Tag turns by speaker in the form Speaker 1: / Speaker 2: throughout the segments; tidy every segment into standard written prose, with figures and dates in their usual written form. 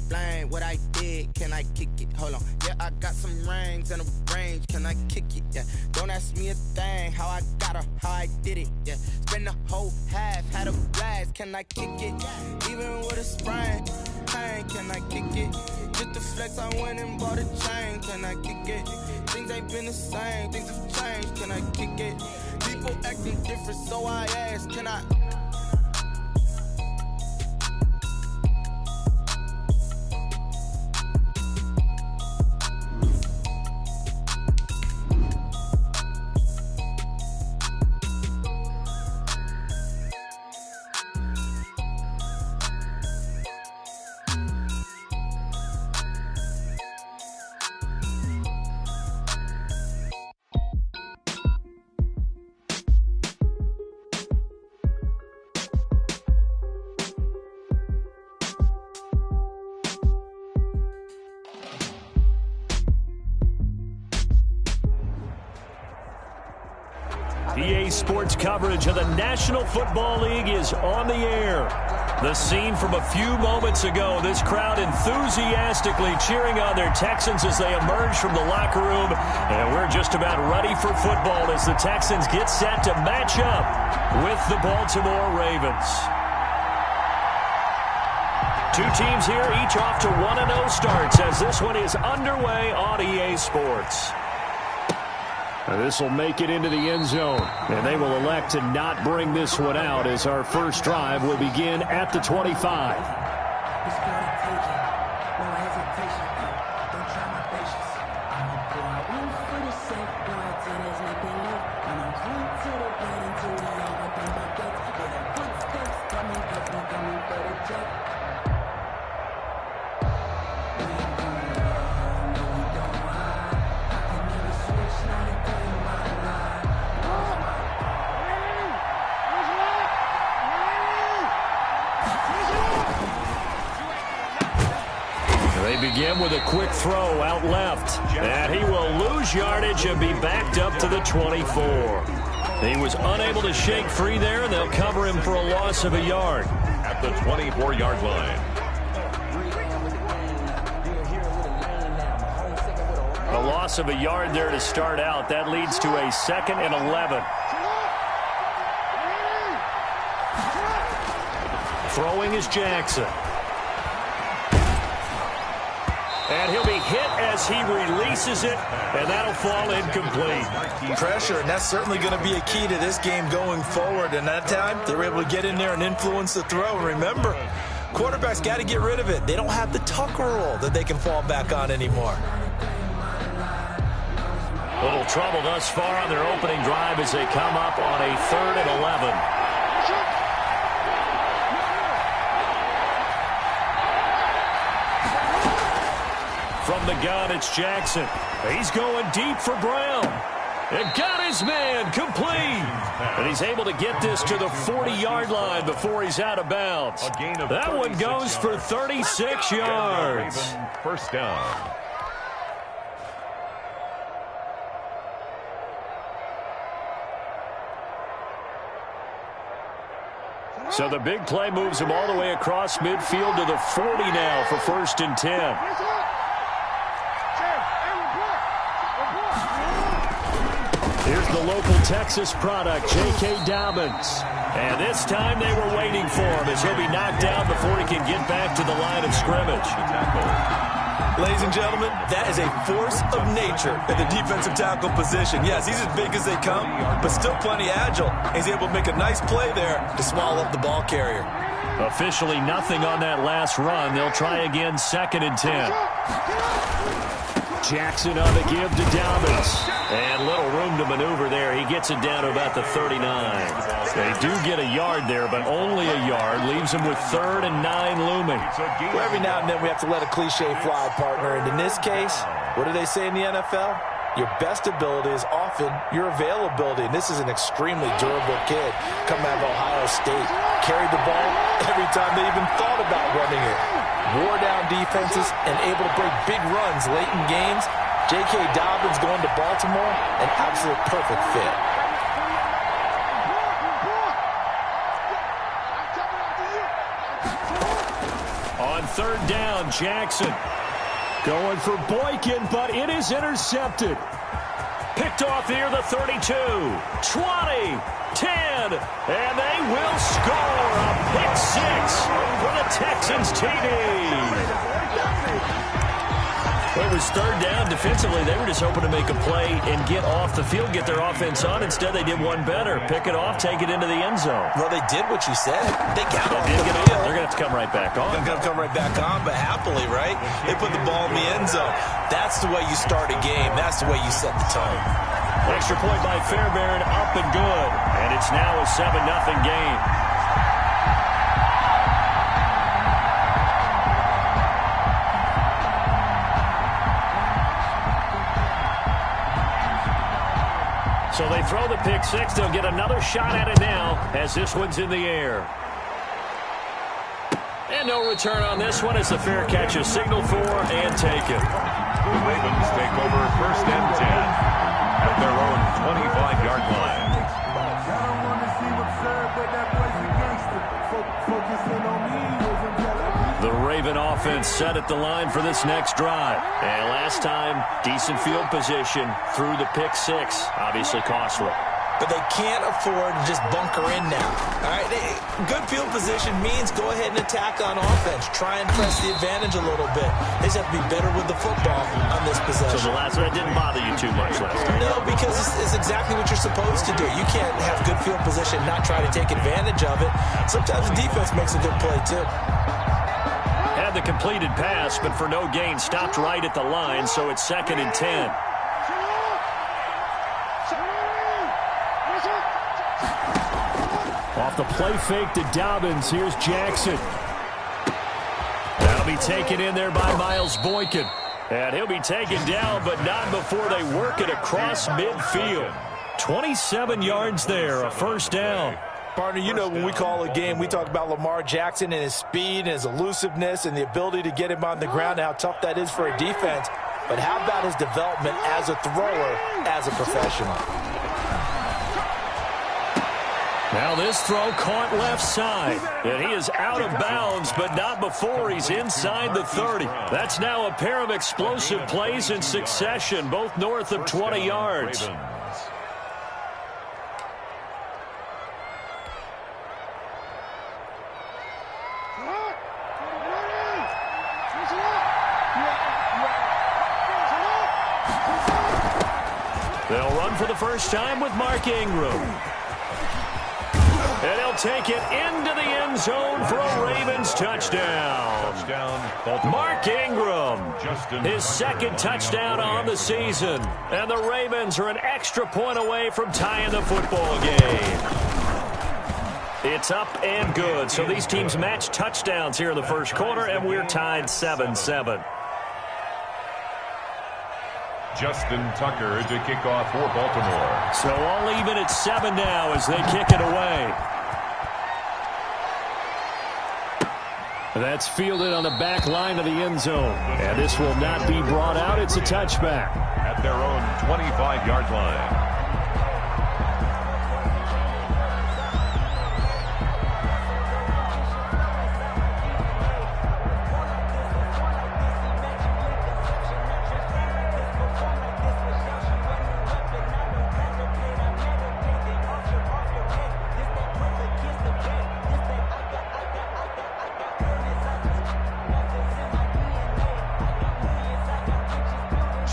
Speaker 1: explain what I did. Can I kick it? Hold on. Yeah, I got some rings and a range. Can I kick it? Yeah. Don't ask me a thing. How I got her, how I did it. Yeah. Spend the whole half, had a blast. Can I kick it? Even with a sprain. Pain, can I kick it? Just the flex, I went and bought a chain. Can I kick it? Things ain't been the same. Things have changed. Can I kick it? People acting different, so I ask, can I?
Speaker 2: EA Sports coverage of the National Football League is on the air. The scene from a few moments ago, this crowd enthusiastically cheering on their Texans as they emerge from the locker room. And we're just about ready for football as the Texans get set to match up with the Baltimore Ravens. Two teams here, each off to 1-0 starts as this one is underway on EA Sports. This will make it into the end zone, and they will elect to not bring this one out as our first drive will begin at the 25. Begin with a quick throw out left. And he will lose yardage and be backed up to the 24. He was unable to shake free there, and they'll cover him for a loss of a yard.
Speaker 3: At the 24-yard line.
Speaker 2: A loss of a yard there to start out. That leads to a 2nd and 11. Throwing is Jackson. And he'll be hit as he releases it, and that'll fall incomplete.
Speaker 4: Pressure, and that's certainly going to be a key to this game going forward. And that time, they were able to get in there and influence the throw. And remember, quarterbacks got to get rid of it. They don't have the Tucker rule that they can fall back on anymore.
Speaker 2: Little trouble thus far on their opening drive as they come up on a 3rd and 11. From the gun, it's Jackson. He's going deep for Brown. And got his man complete. And he's able to get this to the 40-yard line before he's out of bounds. That one goes for 36 yards.
Speaker 3: First down.
Speaker 2: So the big play moves him all the way across midfield to the 40 now for 1st and 10. Here's the local Texas product, J.K. Dobbins. And this time they were waiting for him as he'll be knocked down before he can get back to the line of scrimmage.
Speaker 4: Ladies and gentlemen, that is a force of nature at the defensive tackle position. Yes, he's as big as they come, but still plenty agile. He's able to make a nice play there to swallow up the ball carrier.
Speaker 2: Officially nothing on that last run. They'll try again 2nd and 10. Jackson on the give to Dobbins. And little room to maneuver there. He gets it down to about the 39. They do get a yard there, but only a yard. Leaves them with 3rd and 9 looming.
Speaker 4: Well, every now and then we have to let a cliche fly, partner. And in this case, what do they say in the NFL? Your best ability is often your availability. And this is an extremely durable kid coming out of Ohio State. Carried the ball every time they even thought about running it. Wore down defenses and able to break big runs late in games. J.K. Dobbins going to Baltimore, an absolute perfect fit.
Speaker 2: third down. Jackson going for Boykin, but it is intercepted. Picked off near the 32, 20, 10, and they will score a pick six for the Texans TD. Well, it was third down. Defensively, they were just hoping to make a play and get off the field, get their offense on. Instead, they did one better. Pick it off, take it into the end zone.
Speaker 4: Well, they did what you said. They got off the field.
Speaker 2: They're going to have to come right back on.
Speaker 4: They're going to come right back on, but happily, right? They put the ball in the end zone. That's the way you start a game. That's the way you set the tone.
Speaker 2: Extra point by Fairbairn, up and good. And it's now a 7-0 game. So they throw the pick six. They'll get another shot at it now as this one's in the air. And no return on this one as the fair catch is signaled for and taken.
Speaker 3: The Ravens take over first and 10 at their own 25-yard line.
Speaker 2: The Raven offense set at the line for this next drive. And last time, decent field position through the pick six. Obviously costly.
Speaker 4: But they can't afford to just bunker in now. All right, good field position means go ahead and attack on offense. Try and press the advantage a little bit. They just have to be better with the football on this possession.
Speaker 2: So the last one didn't bother you too much last time?
Speaker 4: No, because it's exactly what you're supposed to do. You can't have good field position and not try to take advantage of it. Sometimes the defense makes a good play, too.
Speaker 2: Had the completed pass, but for no gain, stopped right at the line, so it's 2nd and 10. Off the play fake to Dobbins. Here's Jackson. That'll be taken in there by Miles Boykin. And he'll be taken down, but not before they work it across midfield. 27 yards there, a first down.
Speaker 4: Partner, you know when we call a game, we talk about Lamar Jackson and his speed and his elusiveness and the ability to get him on the ground and how tough that is for a defense. But how about his development as a thrower, as a professional?
Speaker 2: Now this throw caught left side. And he is out of bounds, but not before he's inside the 30. That's now a pair of explosive plays in succession, both north of 20 yards. They'll run for the first time with Mark Ingram. And he'll take it into the end zone for a Ravens touchdown. Mark Ingram, his second touchdown on the season. And the Ravens are an extra point away from tying the football game. It's up and good. So these teams match touchdowns here in the first quarter, and we're tied 7-7.
Speaker 3: Justin Tucker to kick off for Baltimore.
Speaker 2: So all even at 7 now as they kick it away. That's fielded on the back line of the end zone. And this will not be brought out. It's a touchback.
Speaker 3: At their own 25-yard line.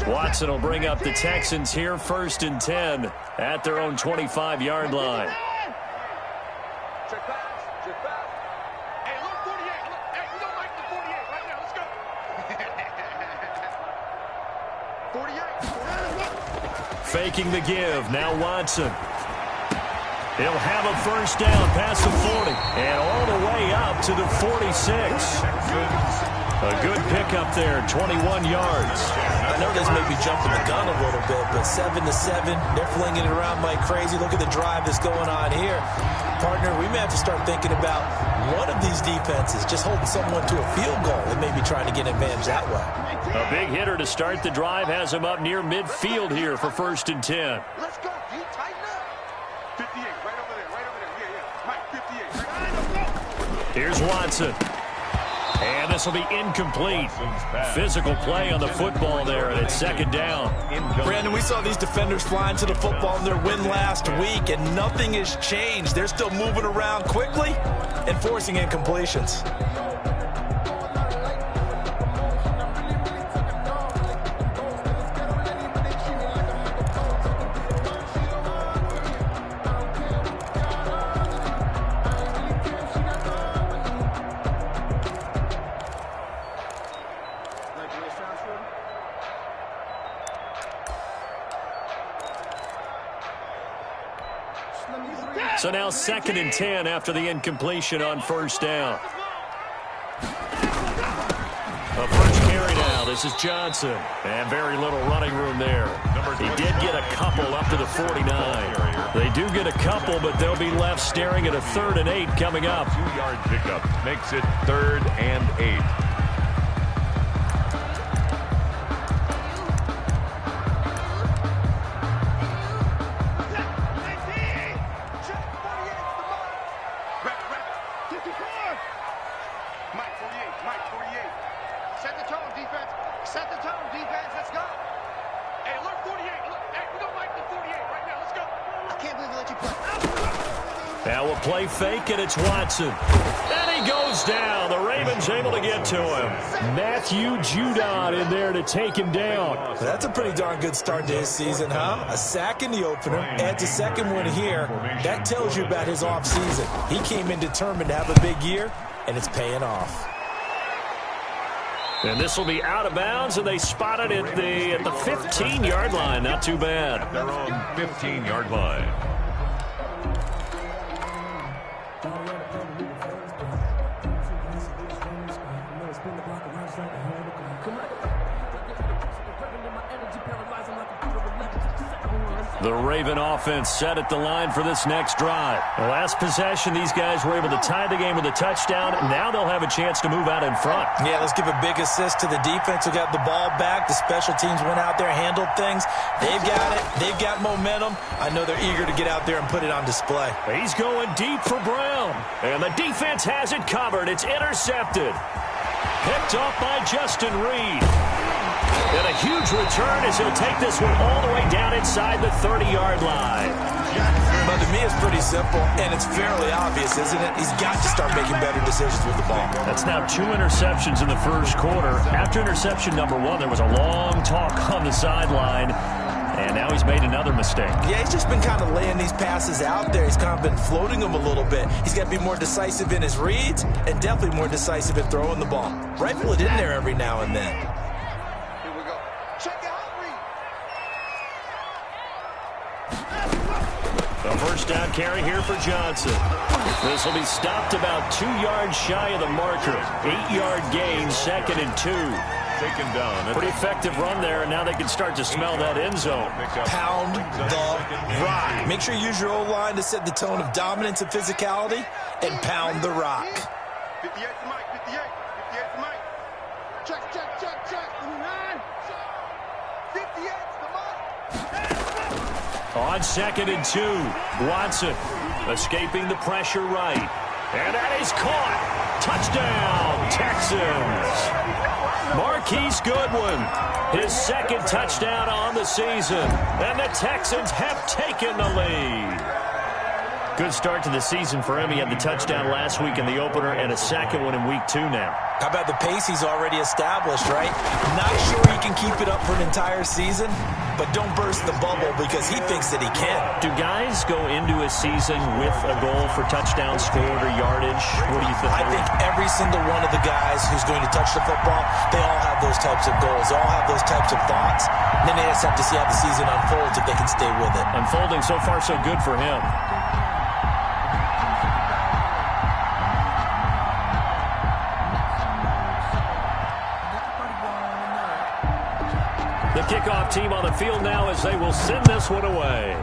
Speaker 2: Watson will bring up the Texans here 1st and 10 at their own 25-yard line.
Speaker 5: Check back. Hey, look, 48. Hey, we don't like the 48 right now. Let's go. 48.
Speaker 2: Faking the give. Now Watson. He'll have a first down past the 40 and all the way up to the 46. A good pickup there, 21 yards.
Speaker 4: I know this may be jumping the gun a little bit, but 7-7, they're flinging it around like crazy. Look at the drive that's going on here. Partner, we may have to start thinking about one of these defenses just holding someone to a field goal and maybe trying to get an advantage that way.
Speaker 2: A big hitter to start the drive has him up near midfield here for 1st and 10.
Speaker 5: Let's go. You tighten up. 58, right over there. Yeah. Mike, 58. Right. Let's go.
Speaker 2: Here's Watson. And this will be incomplete. Physical play on the football there, and it's second down.
Speaker 4: Brandon, we saw these defenders flying to the football in their win last week, and nothing has changed. They're still moving around quickly and forcing incompletions.
Speaker 2: So now 2nd and 10 after the incompletion on first down. A first carry now. This is Johnson. And very little running room there. He did get a couple up to the 49. They do get a couple, but they'll be left staring at a 3rd and 8 coming up.
Speaker 3: 2-yard pickup makes it 3rd and 8.
Speaker 2: Now we'll play fake, and it's Watson. And he goes down. The Ravens able to get to him. Matthew Judon in there to take him down.
Speaker 4: That's a pretty darn good start to his season, huh? A sack in the opener, adds a second one here. That tells you about his offseason. He came in determined to have a big year, and it's paying off.
Speaker 2: And this will be out of bounds, and they spot it at the 15-yard line. Not too bad.
Speaker 3: Their own 15-yard line.
Speaker 2: The Raven offense set at the line for this next drive. The last possession, these guys were able to tie the game with a touchdown. Now they'll have a chance to move out in front.
Speaker 4: Yeah, let's give a big assist to the defense who got the ball back. The special teams went out there, handled things. They've got it. They've got momentum. I know they're eager to get out there and put it on display.
Speaker 2: He's going deep for Brown. And the defense has it covered. It's intercepted. Picked off by Justin Reed. And a huge return as he'll take this one all the way down inside the 30-yard line.
Speaker 4: But to me, it's pretty simple, and it's fairly obvious, isn't it? He's got to start making better decisions with the ball.
Speaker 2: That's now 2 interceptions in the first quarter. After interception number 1, there was a long talk on the sideline, and now he's made another mistake.
Speaker 4: Yeah, he's just been kind of laying these passes out there. He's kind of been floating them a little bit. He's got to be more decisive in his reads and definitely more decisive in throwing the ball. Rifle it in there every now and then.
Speaker 2: The first down carry here for Johnson. This will be stopped about 2 yards shy of the marker. 8-yard gain, 2nd and 2.
Speaker 3: Taken down.
Speaker 2: Pretty effective run there, and now they can start to smell that end zone.
Speaker 4: Pound the rock. Make sure you use your O-line to set the tone of dominance and physicality, and pound the rock.
Speaker 5: 58 to Mike, 58. 58 to Mike. Check. 9. 58 to Mike.
Speaker 2: On 2nd and 2, Watson escaping the pressure right. And that is caught. Touchdown, Texans. Marquise Goodwin, his 2nd touchdown on the season. And the Texans have taken the lead. Good start to the season for him. He had the touchdown last week in the opener and a 2nd one in week 2 now.
Speaker 4: How about the pace he's already established, right? Not sure he can keep it up for an entire season, but don't burst the bubble because he thinks that he can.
Speaker 2: Do guys go into a season with a goal for touchdown scored or yardage? What do you think?
Speaker 4: I think every single one of the guys who's going to touch the football, they all have those types of goals. They all have those types of thoughts. And then they just have to see how the season unfolds if they can stay with it.
Speaker 2: Unfolding so far so good for him. The kickoff team on the field now as they will send this one away.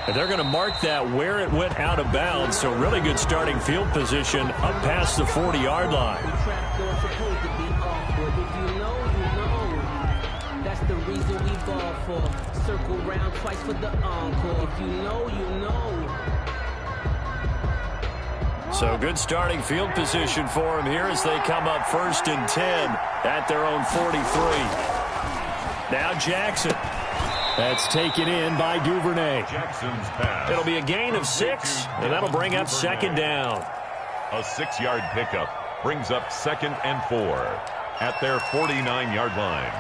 Speaker 2: And they're going to mark that where it went out of bounds, so really good starting field position up past the 40-yard line.
Speaker 6: That's the reason we ball for. Circle round twice for the encore. If you know, you know.
Speaker 2: So good starting field position for him here as they come up 1st and 10 at their own 43. Now Jackson. That's taken in by Duvernay.
Speaker 3: Jackson's pass.
Speaker 2: It'll be a gain of 6, and that'll bring up 2nd down.
Speaker 3: A 6-yard pickup brings up 2nd and 4 at their 49-yard line.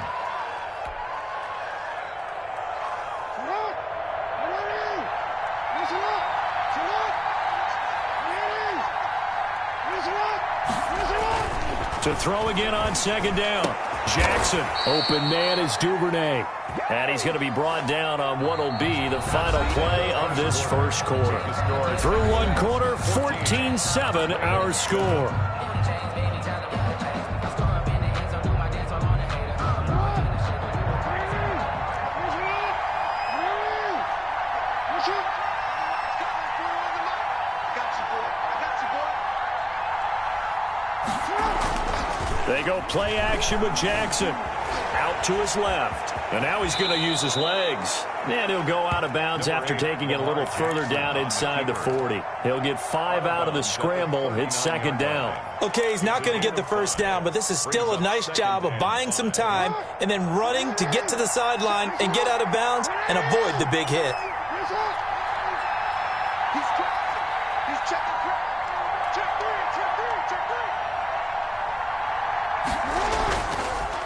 Speaker 2: To throw again on 2nd down. Jackson, open man is Duvernay. And he's going to be brought down on what will be the final play of this first quarter. Through one quarter, 14-7 our score. They go play action with Jackson. Out to his left. And now he's going to use his legs. And he'll go out of bounds after taking it a little further down inside the 40. He'll get 5 out of the scramble. It's 2nd down.
Speaker 4: Okay, he's not going to get the first down, but this is still a nice job of buying some time and then running to get to the sideline and get out of bounds and avoid the big hit.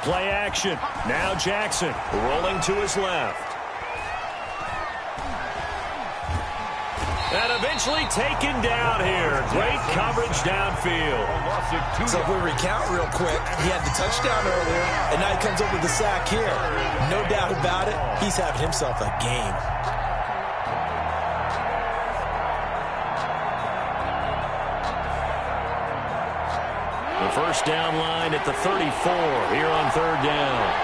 Speaker 2: Play action. Now Jackson rolling to his left. And eventually taken down here. Great coverage downfield.
Speaker 4: So if we recount real quick, he had the touchdown earlier, and now he comes up with the sack here. No doubt about it, he's having himself a game.
Speaker 2: The first down line at the 34 here on 3rd down.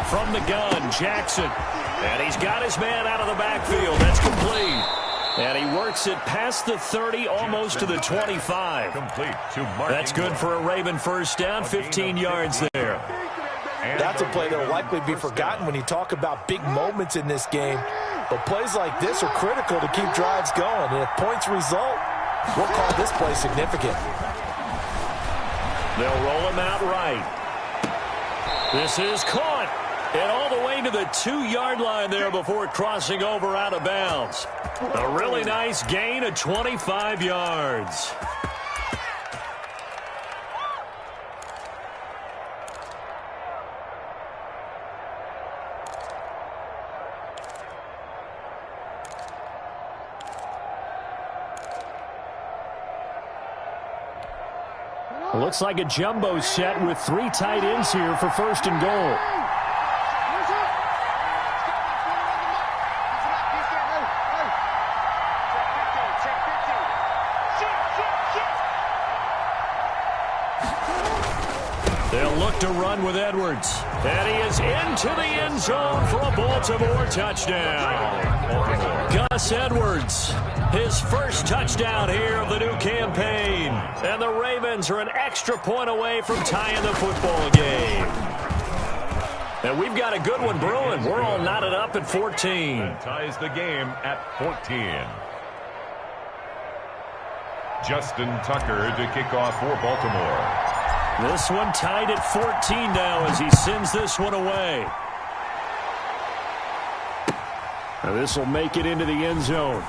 Speaker 2: From the gun, Jackson. And he's got his man out of the backfield. That's complete. And he works it past the 30, almost to the 25.
Speaker 3: Complete to Mark.
Speaker 2: That's good for a Raven first down, 15 yards there.
Speaker 4: That's a play that will likely be forgotten when you talk about big moments in this game. But plays like this are critical to keep drives going. And if points result, we'll call this play significant.
Speaker 2: They'll roll him out right. This is caught. And all the way to the 2-yard line there before crossing over out of bounds. A really nice gain of 25 yards. Looks like a jumbo set with 3 tight ends here for 1st and goal. They'll look to run with Edwards. And he is into the end zone for a Baltimore touchdown. Gus Edwards, his first touchdown here of the new campaign. And the Ravens are an extra point away from tying the football game. And we've got a good one brewing. We're all knotted up at 14.
Speaker 3: That ties the game at 14. Justin Tucker to kick off for Baltimore.
Speaker 2: This one tied at 14 now as he sends this one away. Now this will make it into the end zone.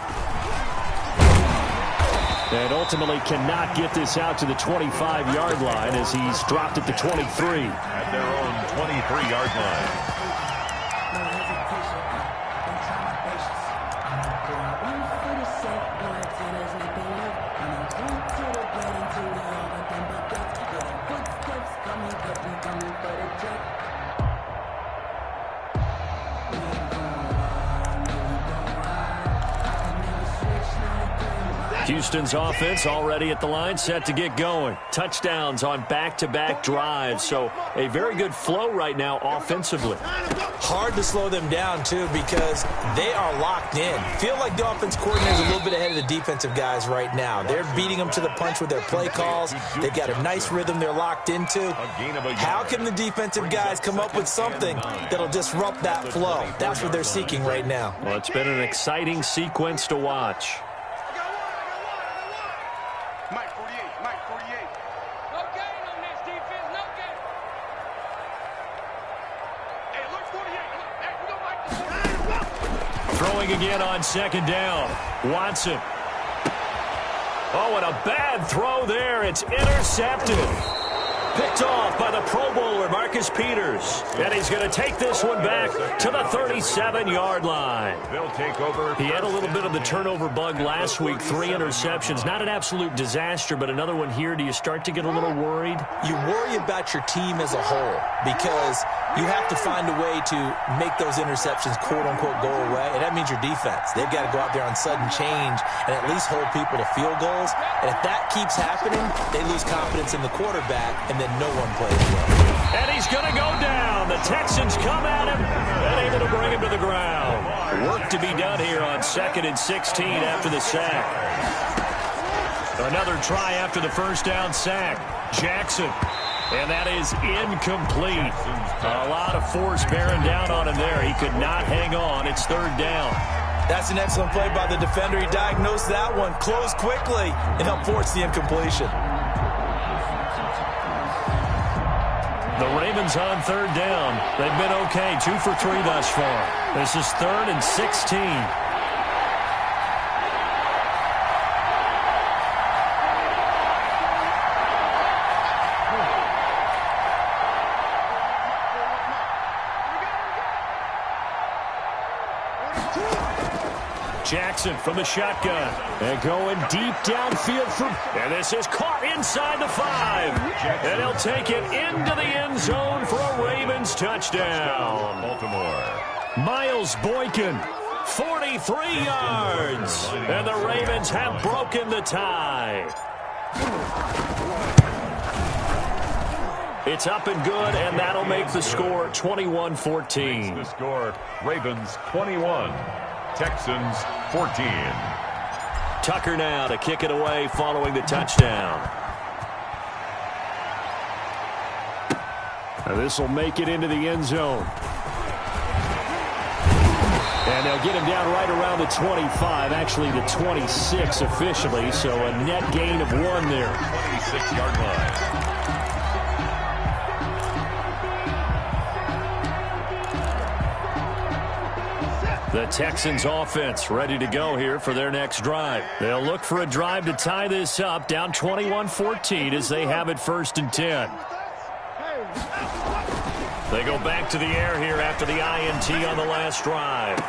Speaker 2: And ultimately cannot get this out to the 25-yard line as he's dropped it to 23.
Speaker 3: At their own 23-yard line.
Speaker 2: Houston's offense already at the line, set to get going. Touchdowns on back-to-back drives, so a very good flow right now offensively.
Speaker 4: Hard to slow them down, too, because they are locked in. Feel like the offense coordinator is a little bit ahead of the defensive guys right now. They're beating them to the punch with their play calls. They've got a nice rhythm they're locked into. How can the defensive guys come up with something that'll disrupt that flow? That's what they're seeking right now.
Speaker 2: Well, it's been an exciting sequence to watch.
Speaker 5: Mike 48, Mike 48. No gain on this defense, no gain. Hey, look 48. Hey, we don't like the 48.
Speaker 2: Throwing again on second down. Watson. Oh, and a bad throw there. It's intercepted. Picked off by the Pro Bowler, Marcus Peters. And he's going to take this one back to the 37-yard line.
Speaker 3: They'll take over.
Speaker 2: He had a little bit of the turnover bug last week, 3 interceptions. Not an absolute disaster, but another one here. Do you start to get a little worried?
Speaker 4: You worry about your team as a whole because you have to find a way to make those interceptions, quote-unquote, go away, and that means your defense. They've got to go out there on sudden change and at least hold people to field goals. And if that keeps happening, they lose confidence in the quarterback, and then no one plays well.
Speaker 2: And he's going to go down. The Texans come at him and able to bring him to the ground. Work to be done here on 2nd and 16 after the sack. Another try after the first down sack. Jackson. And that is incomplete. A lot of force bearing down on him there. He could not hang on. It's 3rd down.
Speaker 4: That's an excellent play by the defender. He diagnosed that one, closed quickly, and helped force the incompletion.
Speaker 2: The Ravens on 3rd down. They've been okay, 2 for 3 thus far. This is 3rd and 16. Jackson from the shotgun. And going deep downfield and this is caught inside the 5. And he'll take it into the end zone for a Ravens touchdown.
Speaker 3: Baltimore.
Speaker 2: Miles Boykin, 43 yards. And the Ravens have broken the tie. It's up and good, and that'll make the score 21-14.
Speaker 3: The score, Ravens 21. Texans 14.
Speaker 2: Tucker now to kick it away following the touchdown. This will make it into the end zone. And they'll get him down right around the 25, actually the 26 officially, so a net gain of 1 there.
Speaker 3: 26-yard line.
Speaker 2: The Texans offense ready to go here for their next drive. They'll look for a drive to tie this up, down 21-14 as they have it 1st and 10. They go back to the air here after the INT on the last drive.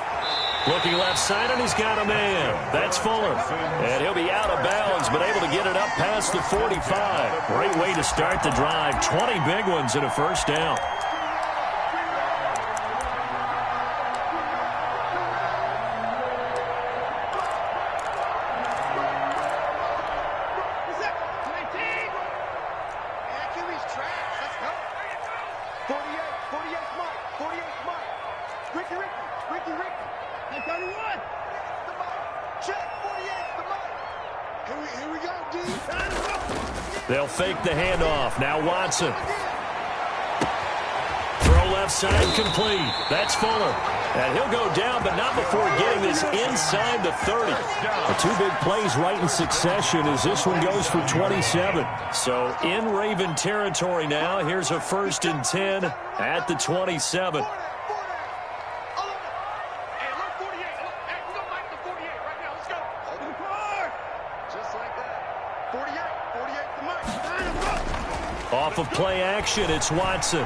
Speaker 2: Looking left side, and he's got a man. That's Fuller. And he'll be out of bounds, but able to get it up past the 45. Great way to start the drive. 20 big ones and a 1st down. They'll fake the handoff. Now Watson. Throw left side complete. That's Fuller. And he'll go down, but not before getting this inside the 30. The 2 big plays right in succession as this one goes for 27. So in Raven territory now. Here's a 1st and 10 at the 27. Off of play action, it's Watson.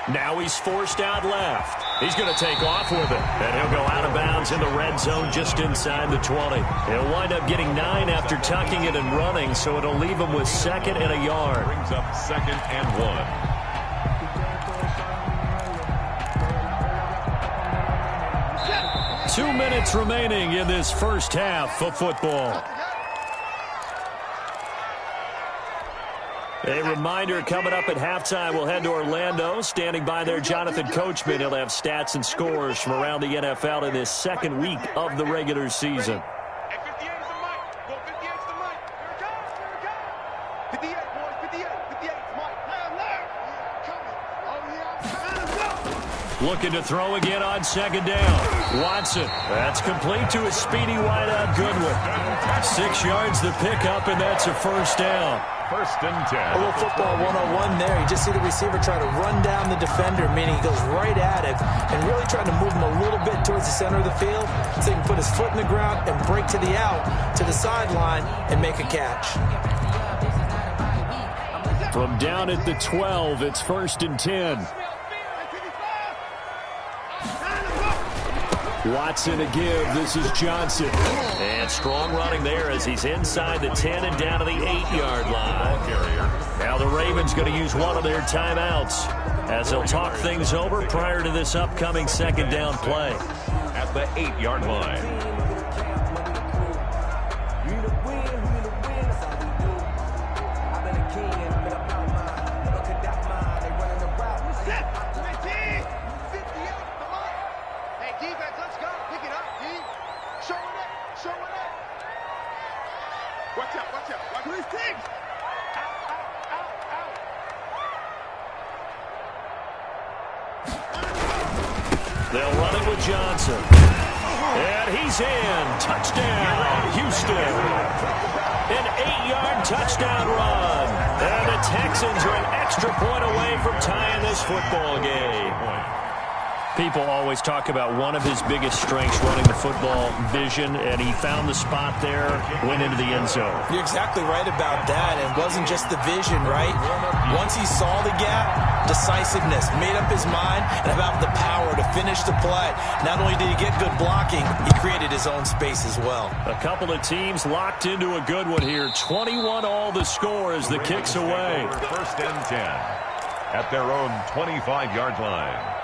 Speaker 2: Now he's forced out left. He's going to take off with it. And he'll go out of bounds in the red zone just inside the 20. He'll wind up getting 9 after tucking it and running, so it'll leave him with 2nd and a yard.
Speaker 3: Brings up 2nd and 1.
Speaker 2: 2 minutes remaining in this first half of football. A reminder, coming up at halftime, we'll head to Orlando. Standing by there, Jonathan Coachman. He'll have stats and scores from around the NFL in this second week of the regular season. Looking to throw again on second down. Watson. That's complete to a speedy wideout Goodwin. 6 yards the pickup, and that's a first down.
Speaker 3: First and 10.
Speaker 4: A little football 101 there. You just see the receiver try to run down the defender, meaning he goes right at him and really trying to move him a little bit towards the center of the field so he can put his foot in the ground and break to the out, to the sideline, and make a catch.
Speaker 2: From down at the 12, it's first and 10. Watson a give. This is Johnson. And strong running there as he's inside the 10 and down to the 8-yard line. Now the Ravens going to use one of their timeouts as they'll talk things over prior to this upcoming second down play.
Speaker 3: At the 8-yard line.
Speaker 2: They'll run it with Johnson. And he's in. Touchdown, Houston. An 8-yard touchdown run. And the Texans are an extra point away from tying this football game. People always talk about one of his biggest strengths running the football, vision, and he found the spot there, went into the end zone.
Speaker 4: You're exactly right about that. It wasn't just the vision, right? Once he saw the gap, decisiveness, made up his mind, and about the power to finish the play. Not only did he get good blocking, he created his own space as well.
Speaker 2: A couple of teams locked into a good one here. 21 all the score as the kick's away.
Speaker 3: First and 10 at their own 25-yard line.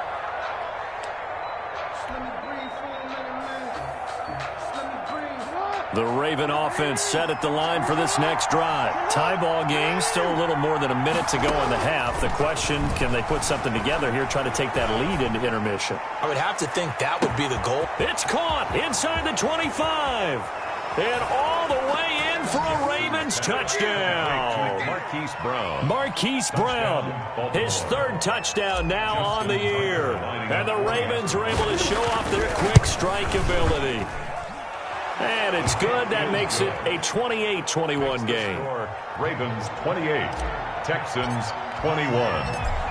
Speaker 2: The Raven offense set at the line for this next drive. Tie ball game, still a little more than a minute to go in the half. The question, can they put something together here, try to take that lead into intermission?
Speaker 4: I would have to think that would be the goal.
Speaker 2: It's caught inside the 25. And all the way in for a Ravens touchdown. Marquise Brown, his third touchdown now on the year. And the Ravens are able to show off their quick strike ability. And it's good. That makes it a 28-21 game.
Speaker 3: Ravens 28, Texans 21.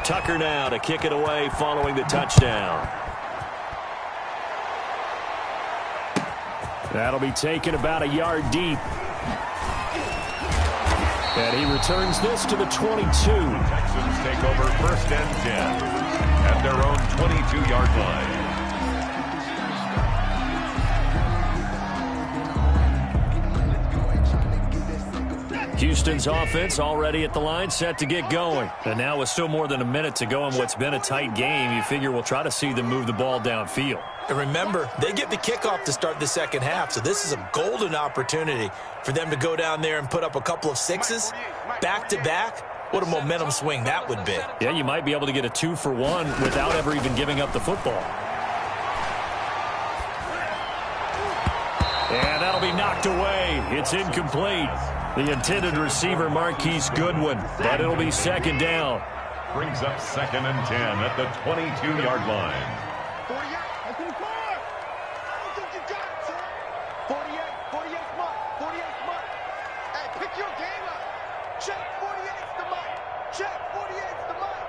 Speaker 2: Tucker now to kick it away following the touchdown. That'll be taken about a yard deep. And he returns this to the 22.
Speaker 3: Texans take over first and 10 at their own 22-yard line.
Speaker 2: Houston's offense already at the line, set to get going. And now with still more than a minute to go in what's been a tight game, you figure we'll try to see them move the ball downfield.
Speaker 4: And remember, they get the kickoff to start the second half, so this is a golden opportunity for them to go down there and put up a couple of sixes back-to-back. What a momentum swing that would be.
Speaker 2: Yeah, you might be able to get a 2-for-1 without ever even giving up the football. And that'll be knocked away. It's incomplete. The intended receiver, Marquise Goodwin, but it'll be second down.
Speaker 3: Brings up second and 10 at the 22-yard line.
Speaker 5: 48, you got it, sir. 48, mark. 48 mark. Hey, pick your game up. Check 48's the mark. Check 48's the mark.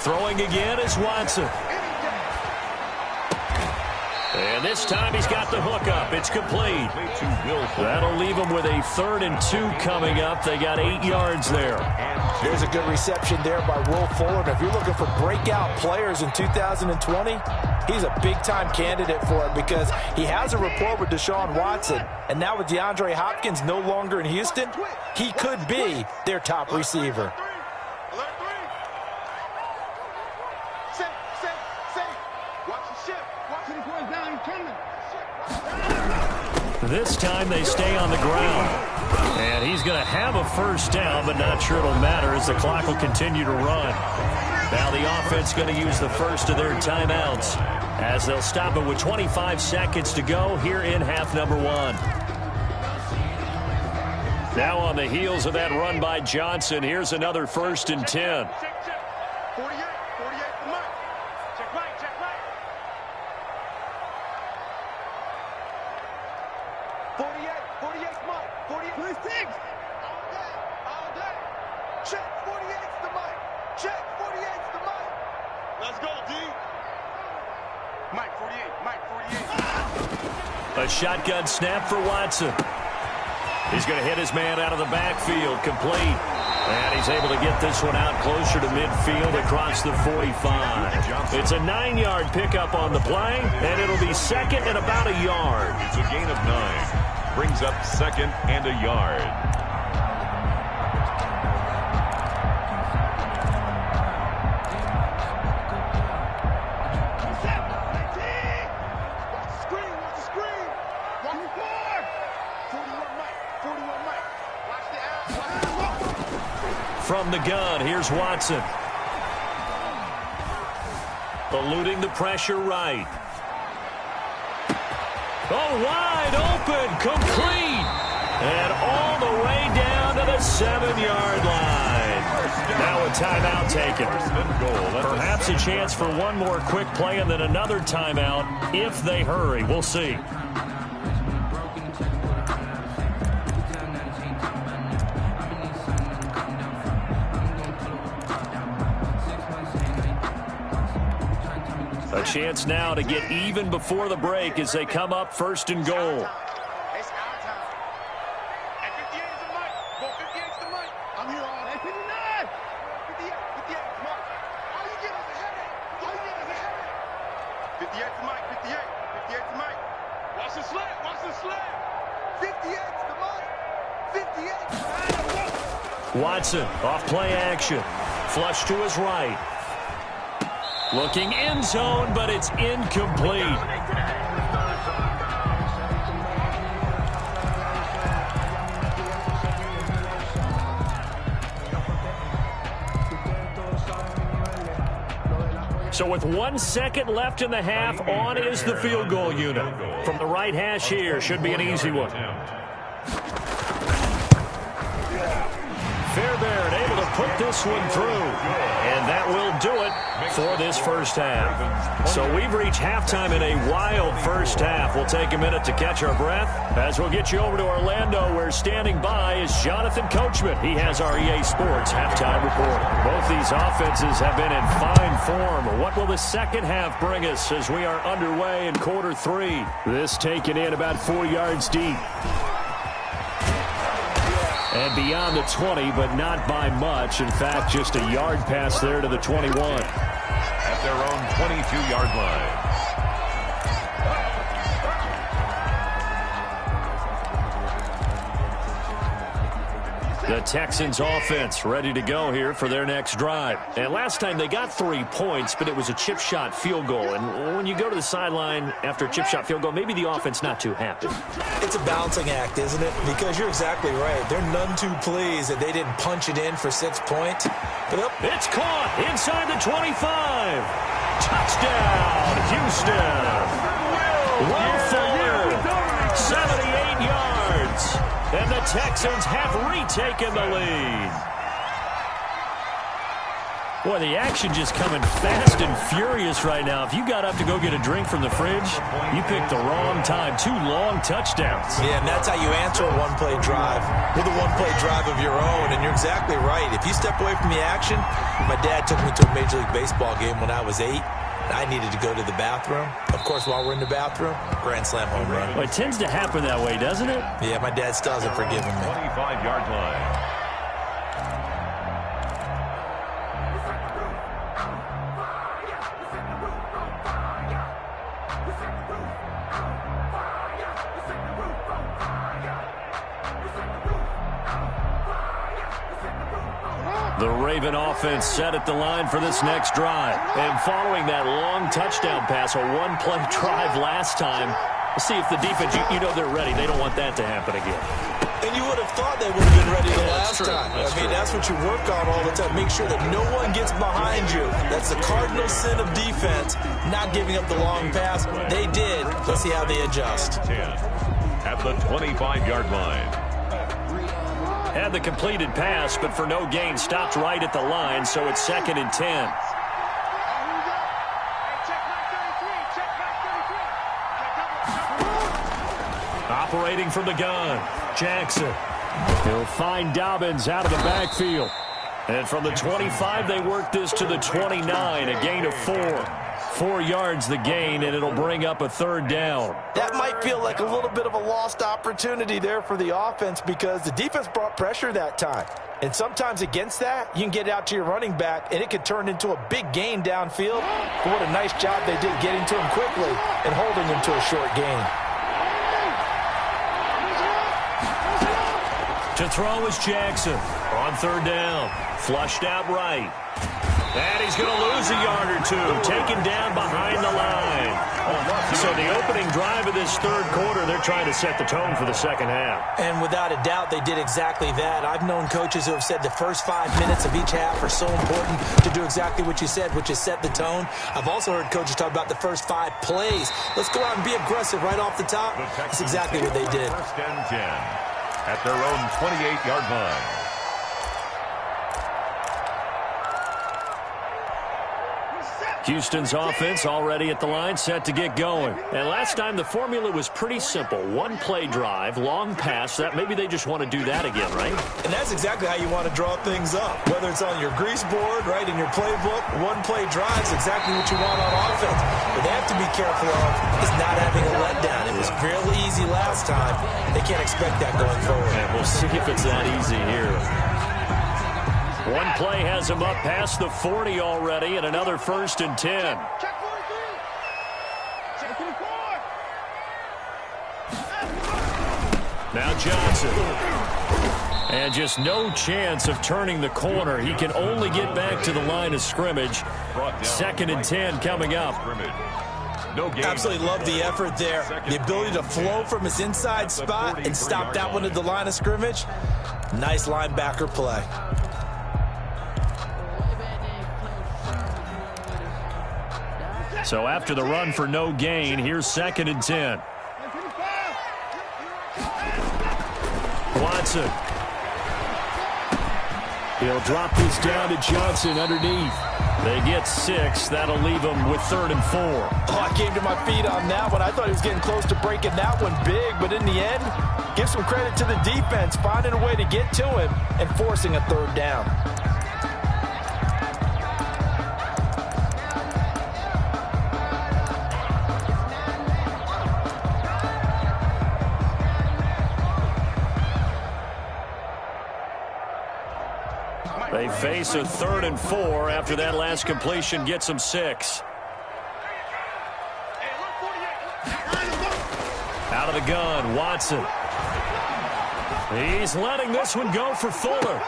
Speaker 2: Throwing again is Watson. And this time he's got the hook up. It's complete. That'll leave him with a 3rd and 2 coming up. They got 8 yards there.
Speaker 4: There's a good reception there by Will Fuller. And if you're looking for breakout players in 2020, he's a big-time candidate for it because he has a rapport with Deshaun Watson. And now with DeAndre Hopkins no longer in Houston, he could be their top receiver.
Speaker 5: Watch the shift. Watch the
Speaker 2: This time they stay on the ground. And he's going to have a first down, but not sure it'll matter as the clock will continue to run. Now the offense going to use the first of their timeouts as they'll stop it with 25 seconds to go here in half number 1. Now on the heels of that run by Johnson, here's another 1st and 10.
Speaker 5: 48 to Mike. Check right. 48 Mike. 48. 26. All day. Check 48's the Mike. Check 48's the Mike. Let's go, D. Mike 48.
Speaker 2: A shotgun snap for Watson. He's going to hit his man out of the backfield, complete. And he's able to get this one out closer to midfield across the 45. It's a 9-yard pickup on the play, and it'll be second and about a yard.
Speaker 3: It's a gain of 9. Brings up second and a yard.
Speaker 2: From the gun, here's Watson. Eluding the pressure right. Oh, wide open, complete. And all the way down to the 7-yard line. Now a timeout taken. Perhaps a chance for one more quick play and then another timeout if they hurry. We'll see. A chance now to get even before the break as they come up 1st and goal.
Speaker 5: It's our time. At 58 is the Mike. Go 58's the Mike. I'm here all day. 59. 58 is Mike. All you get is a headache. 58's the Mike. 58's the Mike. Watch the slant. 58's the Mike. 58.
Speaker 2: Watson off play action. Flush to his right. Looking end zone, but it's incomplete. So with 1 second left in the half, on is the field goal unit. From the right hash here, should be an easy one. Fairbairn able to put this one through. And that will do it for this first half. So we've reached halftime in a wild first half. We'll take a minute to catch our breath as we'll get you over to Orlando, where standing by is Jonathan Coachman. He has our EA Sports halftime report. Both these offenses have been in fine form. What will the second half bring us as we are underway in quarter 3? This taken in about 4 yards deep. And beyond the 20, but not by much. In fact, just a yard pass there to the 21.
Speaker 3: At their own 22-yard line.
Speaker 2: The Texans offense ready to go here for their next drive. And last time they got 3 points, but it was a chip shot field goal. And when you go to the sideline after a chip shot field goal, maybe the offense not too happy.
Speaker 4: It's a balancing act, isn't it? Because you're exactly right. They're none too pleased that they didn't punch it in for 6 points. But
Speaker 2: it's caught inside the 25. Touchdown, Houston. Will Fuller, 78 yards. And the Texans have retaken the lead. Boy, the action just coming fast and furious right now. If you got up to go get a drink from the fridge, you picked the wrong time. 2 long touchdowns.
Speaker 4: Yeah, and that's how you answer a one-play drive with a one-play drive of your own. And you're exactly right. If you step away from the action, my dad took me to a Major League Baseball game when I was 8. I needed to go to the bathroom. Of course, while we're in the bathroom, grand slam home run.
Speaker 2: Well, it tends to happen that way, doesn't it?
Speaker 4: Yeah, my dad still hasn't forgiven me.
Speaker 3: 25-yard line.
Speaker 2: The Raven offense set at the line for this next drive. And following that long touchdown pass, a one-play drive last time, See if the defense, you know they're ready. They don't want that to happen again.
Speaker 4: And you would have thought they would have been ready the last time. That's what you work on all the time. Make sure that no one gets behind you. That's the cardinal sin of defense, not giving up the long pass. They did. Let's see how they adjust.
Speaker 3: 10 at the 25-yard line.
Speaker 2: Had the completed pass, but for no gain, stopped right at the line, so it's 2nd and 10. Operating from the gun, Jackson. He'll find Dobbins out of the backfield. And from the 25, they work this to the 29, a gain of 4. 4 yards the gain, and it'll bring up a 3rd down.
Speaker 4: That might feel like a little bit of a lost opportunity there for the offense because the defense brought pressure that time. And sometimes against that, you can get out to your running back, and it could turn into a big gain downfield. But what a nice job they did getting to him quickly and holding him to a short gain.
Speaker 2: To throw is Jackson on 3rd down. Flushed out right. And he's going to lose a yard or 2. Taken down behind the line. So the opening drive of this 3rd quarter, they're trying to set the tone for the 2nd half.
Speaker 4: And without a doubt, they did exactly that. I've known coaches who have said the first 5 minutes of each half are so important to do exactly what you said, which is set the tone. I've also heard coaches talk about the first 5 plays. Let's go out and be aggressive right off the top. That's exactly what they did.
Speaker 3: 1st and 10 at their own 28-yard line.
Speaker 2: Houston's offense already at the line, set to get going. And last time the formula was pretty simple. 1-play drive, long pass. That maybe they just want to do that again, right?
Speaker 4: And that's exactly how you want to draw things up. Whether it's on your grease board, right, in your playbook, 1-play drive is exactly what you want on offense. But they have to be careful of is not having a letdown. It was fairly easy last time. They can't expect that going forward.
Speaker 2: And we'll see if it's that easy here. 1 play has him up past the 40 already, and another 1st and 10.
Speaker 5: Check 43. Check 24.
Speaker 2: Now Johnson. And just no chance of turning the corner. He can only get back to the line of scrimmage. 2nd and 10 coming up.
Speaker 4: Absolutely love the effort there. The ability to flow from his inside spot and stop that one at the line of scrimmage. Nice linebacker play.
Speaker 2: So after the run for no gain, here's 2nd and 10. Watson. He'll drop this down to Johnson underneath. They get 6. That'll leave them with 3rd and 4.
Speaker 4: Oh, I came to my feet on that one. I thought he was getting close to breaking that one big, but in the end, give some credit to the defense, finding a way to get to him and forcing a 3rd down.
Speaker 2: They face a 3rd and 4 after that last completion gets them 6. Out of the gun, Watson. He's letting this one go for Fuller.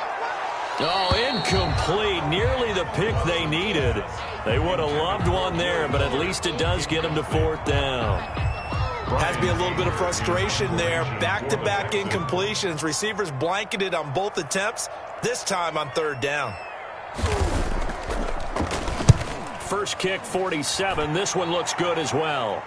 Speaker 2: Oh, incomplete. Nearly the pick they needed. They would have loved one there, but at least it does get them to 4th down.
Speaker 4: Has to be a little bit of frustration there. Back-to-back incompletions. Receivers blanketed on both attempts, this time on 3rd down.
Speaker 2: First kick, 47. This one looks good as well.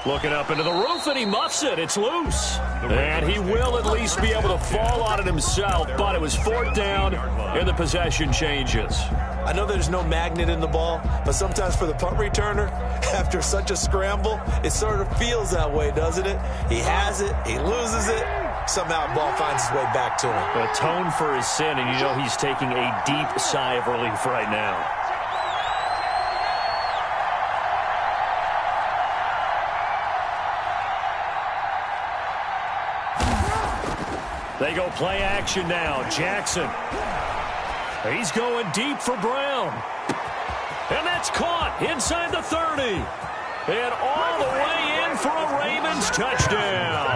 Speaker 2: Looking up into the roof, and he muffs it. It's loose. And he will at least be able to fall on it himself, but it was 4th down, and the possession changes.
Speaker 4: I know there's no magnet in the ball, but sometimes for the punt returner, after such a scramble, it sort of feels that way, doesn't it? He has it, he loses it, somehow the ball finds its way back to him.
Speaker 2: Atone for his sin, and you know he's taking a deep sigh of relief right now. They go play action now. Jackson. He's going deep for Brown. And that's caught inside the 30. And all the way in for a Ravens touchdown.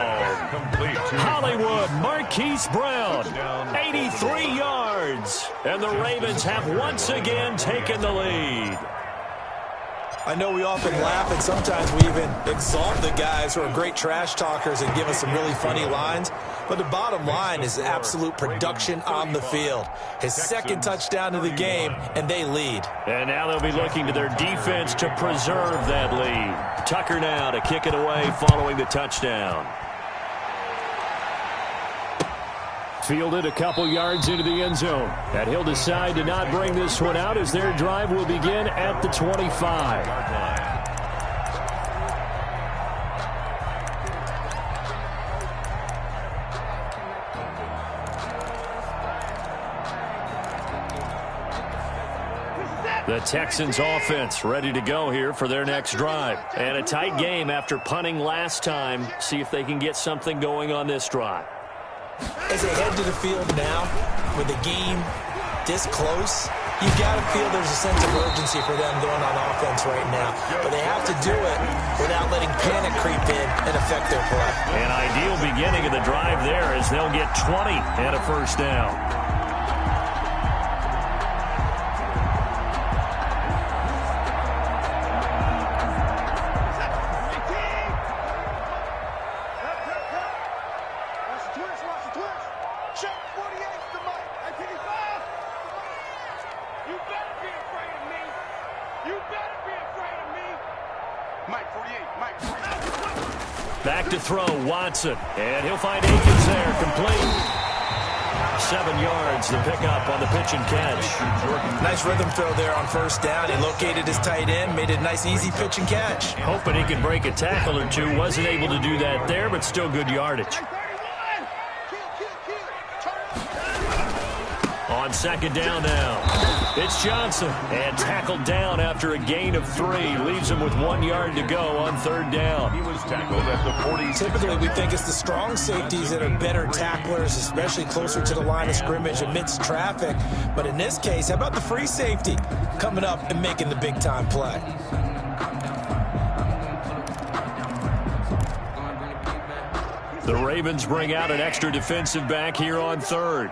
Speaker 2: Hollywood Marquise Brown, 83 yards. And the Ravens have once again taken the lead.
Speaker 4: I know we often laugh and sometimes we even exalt the guys who are great trash talkers and give us some really funny lines. But the bottom line is absolute production on the field. His second touchdown of the game, and they lead.
Speaker 2: And now they'll be looking to their defense to preserve that lead. Tucker now to kick it away following the touchdown. Fielded a couple yards into the end zone. And he'll decide to not bring this one out as their drive will begin at the 25. The Texans offense ready to go here for their next drive. And a tight game after punting last time. See if they can get something going on this drive.
Speaker 4: As they head to the field now, with the game this close, you've got to feel there's a sense of urgency for them going on offense right now. But they have to do it without letting panic creep in and affect their play.
Speaker 2: An ideal beginning of the drive there as they'll get 20 and a first down. Back to throw, Watson. And he'll find Akins there, complete. 7 yards, the pickup on the pitch and catch.
Speaker 4: Nice rhythm throw there on first down. He located his tight end, made it a nice, easy pitch and catch.
Speaker 2: Hoping he could break a tackle or two. Wasn't able to do that there, but still good yardage. On second down now. It's Johnson. And tackled down after a gain of 3. Leaves him with 1 yard to go on third down.
Speaker 3: He was tackled at the 40.
Speaker 4: Typically, we think it's the strong safeties that are better tacklers, especially closer to the line of scrimmage amidst traffic. But in this case, how about the free safety coming up and making the big-time play?
Speaker 2: The Ravens bring out an extra defensive back here on third.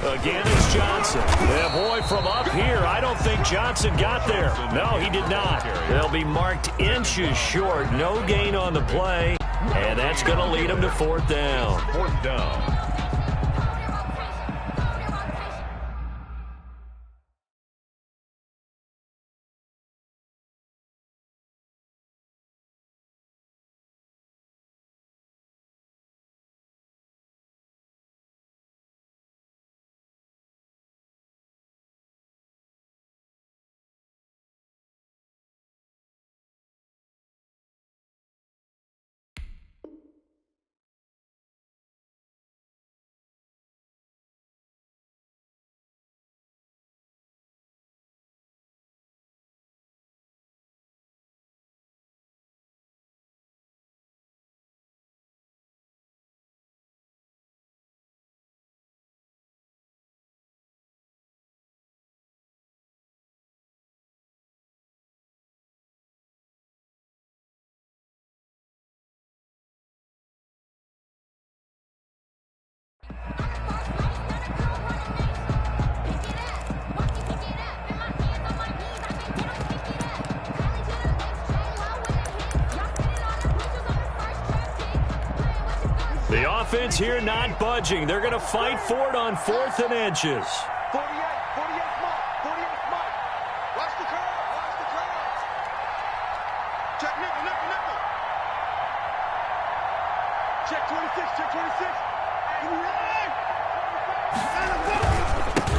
Speaker 2: Again, it's Johnson. And boy, from up here, I don't think Johnson got there. No, he did not. They'll be marked inches short. No gain on the play. And that's going to lead them to fourth down.
Speaker 3: Fourth down.
Speaker 2: The offense here not budging. They're going to fight for it on 4th and inches.
Speaker 5: 48 mark, 48 mark. Watch the curve, watch the curve. Check nickel. Check 26, check 26.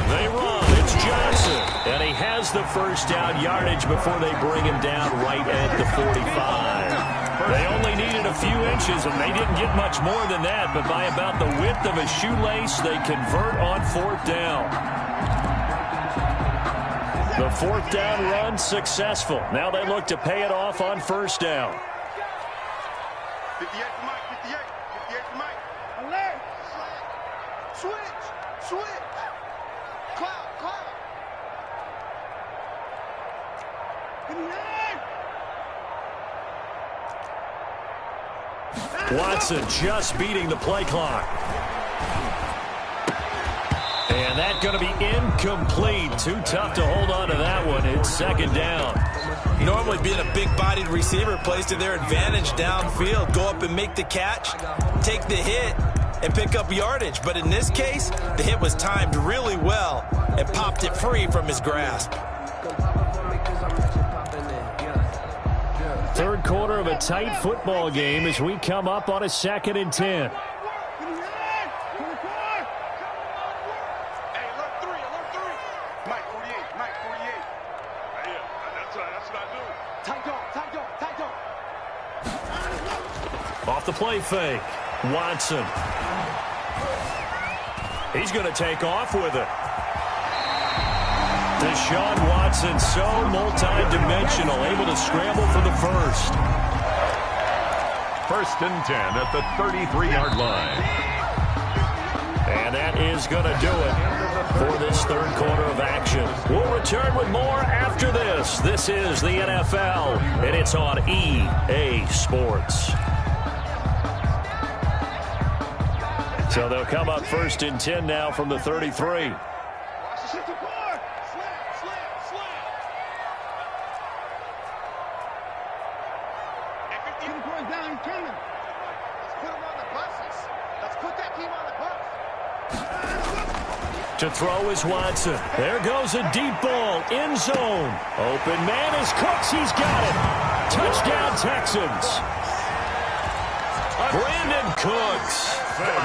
Speaker 2: They run. It's Johnson. And he has the first down yardage before they bring him down right at the 45. They only needed a few inches, and they didn't get much more than that, but by about the width of a shoelace, they convert on 4th down. The 4th down run successful. Now they look to pay it off on first down.
Speaker 5: 58 for Mike, 58 for Mike. Alert! Switch! Cloud!
Speaker 2: Watson just beating the play clock. And that's going to be incomplete. Too tough to hold on to that one. It's second down.
Speaker 4: Normally being a big-bodied receiver plays to their advantage downfield. Go up and make the catch, take the hit, and pick up yardage. But in this case, the hit was timed really well and popped it free from his grasp.
Speaker 2: Third quarter of a tight football game as we come up on a 2nd and 10. Off the play fake, Watson. He's going to take off with it. Deshaun Watson, so multi-dimensional, able to scramble for the first.
Speaker 3: 1st and 10 at the 33-yard line.
Speaker 2: And that is going to do it for this third quarter of action. We'll return with more after this. This is the NFL, and it's on EA Sports. So they'll come up 1st and 10 now from the 33. To throw is Watson. There goes a deep ball. End zone. Open man is Cooks. He's got it. Touchdown Texans. Brandon Cooks.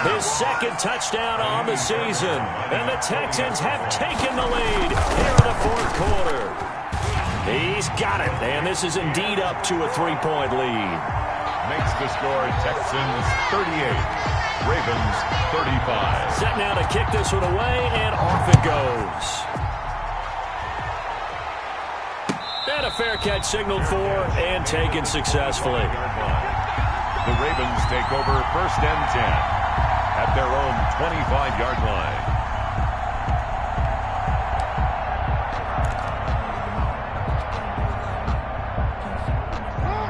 Speaker 2: His 2nd touchdown on the season. And the Texans have taken the lead here in the 4th quarter. He's got it. And this is indeed up to a 3-point lead.
Speaker 3: Makes the score Texans 38. Ravens 35.
Speaker 2: Set now to kick this one away, and off it goes. And a fair catch signaled for and taken successfully.
Speaker 3: The Ravens take over 1st and 10 at their own 25-yard line.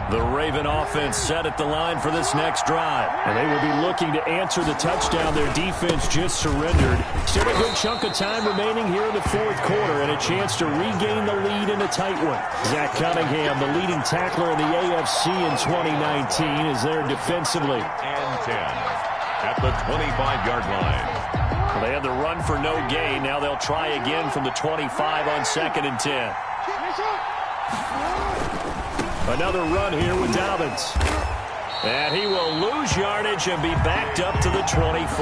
Speaker 3: The Raven offense set at the line for this next drive.
Speaker 2: And they will be looking to answer the touchdown their defense just surrendered. Still a good chunk of time remaining here in the 4th quarter and a chance to regain the lead in a tight one. Zach Cunningham, the leading tackler in the AFC in 2019, is there defensively.
Speaker 3: And 10 at the 25-yard line.
Speaker 2: Well, they had the run for no gain. Now they'll try again from the 25 on 2nd and 10. Another run here with Dobbins. And he will lose yardage and be backed up to the 24.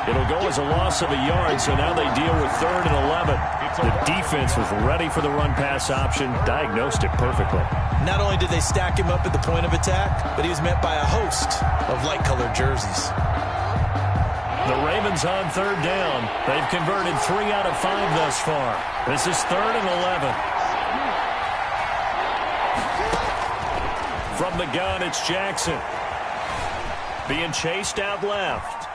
Speaker 2: It'll go as a loss of a yard, so now they deal with 3rd and 11. The defense was ready for the run-pass option, diagnosed it perfectly.
Speaker 4: Not only did they stack him up at the point of attack, but he was met by a host of light-colored jerseys.
Speaker 2: The Ravens on 3rd down. They've converted 3 out of 5 thus far. This is 3rd and 11. From the gun, it's Jackson. Being chased out left.